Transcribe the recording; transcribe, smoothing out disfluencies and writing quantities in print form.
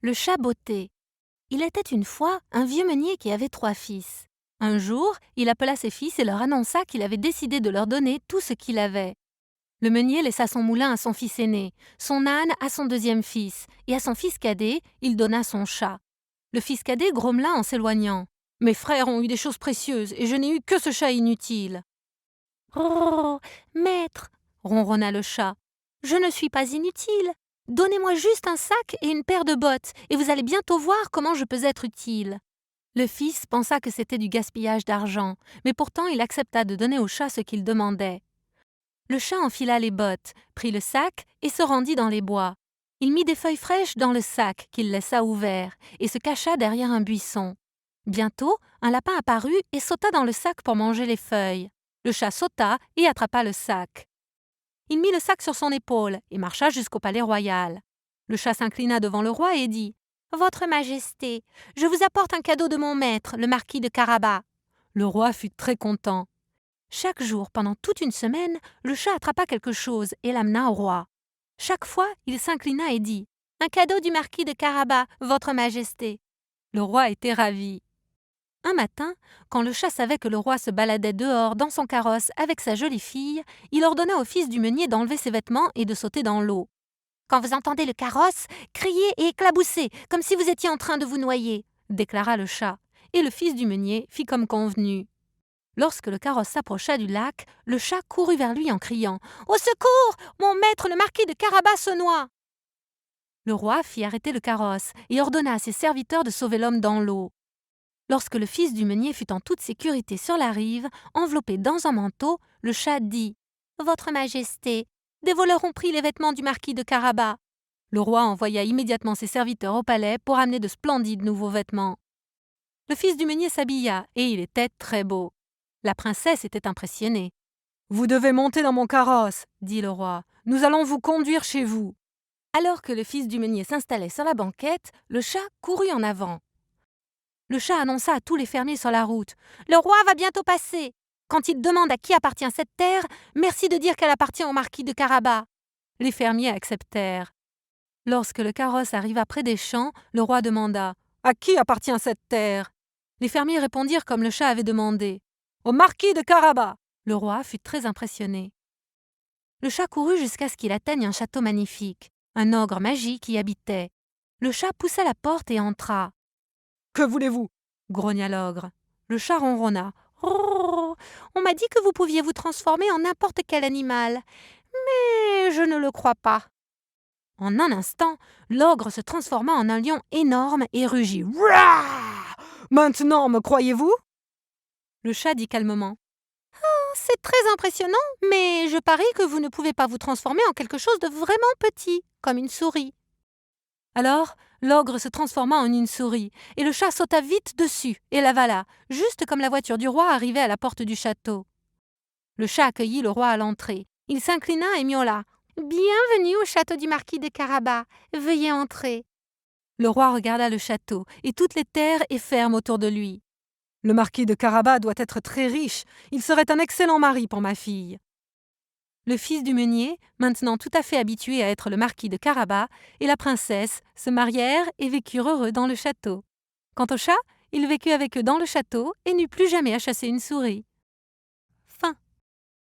Le chat botté. Il était une fois un vieux meunier qui avait 3 fils. Un jour, il appela ses fils et leur annonça qu'il avait décidé de leur donner tout ce qu'il avait. Le meunier laissa son moulin à son fils aîné, son âne à son deuxième fils, et à son fils cadet, il donna son chat. Le fils cadet grommela en s'éloignant. « Mes frères ont eu des choses précieuses, et je n'ai eu que ce chat inutile. »« Oh, maître, ronronna le chat, je ne suis pas inutile. Donnez-moi juste un sac et une paire de bottes, et vous allez bientôt voir comment je peux être utile. » Le fils pensa que c'était du gaspillage d'argent, mais pourtant il accepta de donner au chat ce qu'il demandait. Le chat enfila les bottes, prit le sac et se rendit dans les bois. Il mit des feuilles fraîches dans le sac qu'il laissa ouvert et se cacha derrière un buisson. Bientôt, un lapin apparut et sauta dans le sac pour manger les feuilles. Le chat sauta et attrapa le sac. Il mit le sac sur son épaule et marcha jusqu'au palais royal. Le chat s'inclina devant le roi et dit « Votre Majesté, je vous apporte un cadeau de mon maître, le marquis de Carabas. » Le roi fut très content. Chaque jour, pendant toute une semaine, le chat attrapa quelque chose et l'amena au roi. Chaque fois, il s'inclina et dit « Un cadeau du marquis de Carabas, Votre Majesté. » Le roi était ravi. Un matin, quand le chat savait que le roi se baladait dehors dans son carrosse avec sa jolie fille, il ordonna au fils du meunier d'enlever ses vêtements et de sauter dans l'eau. « Quand vous entendez le carrosse, criez et éclaboussez, comme si vous étiez en train de vous noyer, » déclara le chat, et le fils du meunier fit comme convenu. Lorsque le carrosse s'approcha du lac, le chat courut vers lui en criant « Au secours! Mon maître, le marquis de Carabas, se noie !» Le roi fit arrêter le carrosse et ordonna à ses serviteurs de sauver l'homme dans l'eau. Lorsque le fils du meunier fut en toute sécurité sur la rive, enveloppé dans un manteau, le chat dit « Votre Majesté, des voleurs ont pris les vêtements du marquis de Carabas. » Le roi envoya immédiatement ses serviteurs au palais pour amener de splendides nouveaux vêtements. Le fils du meunier s'habilla et il était très beau. La princesse était impressionnée. « Vous devez monter dans mon carrosse, » dit le roi. « Nous allons vous conduire chez vous. » Alors que le fils du meunier s'installait sur la banquette, le chat courut en avant. Le chat annonça à tous les fermiers sur la route « Le roi va bientôt passer. Quand il demande à qui appartient cette terre, merci de dire qu'elle appartient au marquis de Carabas. » Les fermiers acceptèrent. Lorsque le carrosse arriva près des champs, le roi demanda « À qui appartient cette terre ?» Les fermiers répondirent comme le chat avait demandé « Au marquis de Carabas !» Le roi fut très impressionné. Le chat courut jusqu'à ce qu'il atteigne un château magnifique. Un ogre magique y habitait. Le chat poussa la porte et entra. « Que voulez-vous » grogna l'ogre. Le chat ronronna. « Oh, on m'a dit que vous pouviez vous transformer en n'importe quel animal, mais je ne le crois pas. » En un instant, l'ogre se transforma en un lion énorme et rugit. « Rah ! Maintenant, me croyez-vous » Le chat dit calmement. « C'est très impressionnant, mais je parie que vous ne pouvez pas vous transformer en quelque chose de vraiment petit, comme une souris. » Alors, l'ogre se transforma en une souris, et le chat sauta vite dessus et l'avala, juste comme la voiture du roi arrivait à la porte du château. Le chat accueillit le roi à l'entrée. Il s'inclina et miaula. « Bienvenue au château du marquis de Carabas. Veuillez entrer. » Le roi regarda le château et toutes les terres et fermes autour de lui. « Le marquis de Carabas doit être très riche. Il serait un excellent mari pour ma fille. » Le fils du meunier, maintenant tout à fait habitué à être le marquis de Carabas, et la princesse se marièrent et vécurent heureux dans le château. Quant au chat, il vécut avec eux dans le château et n'eut plus jamais à chasser une souris.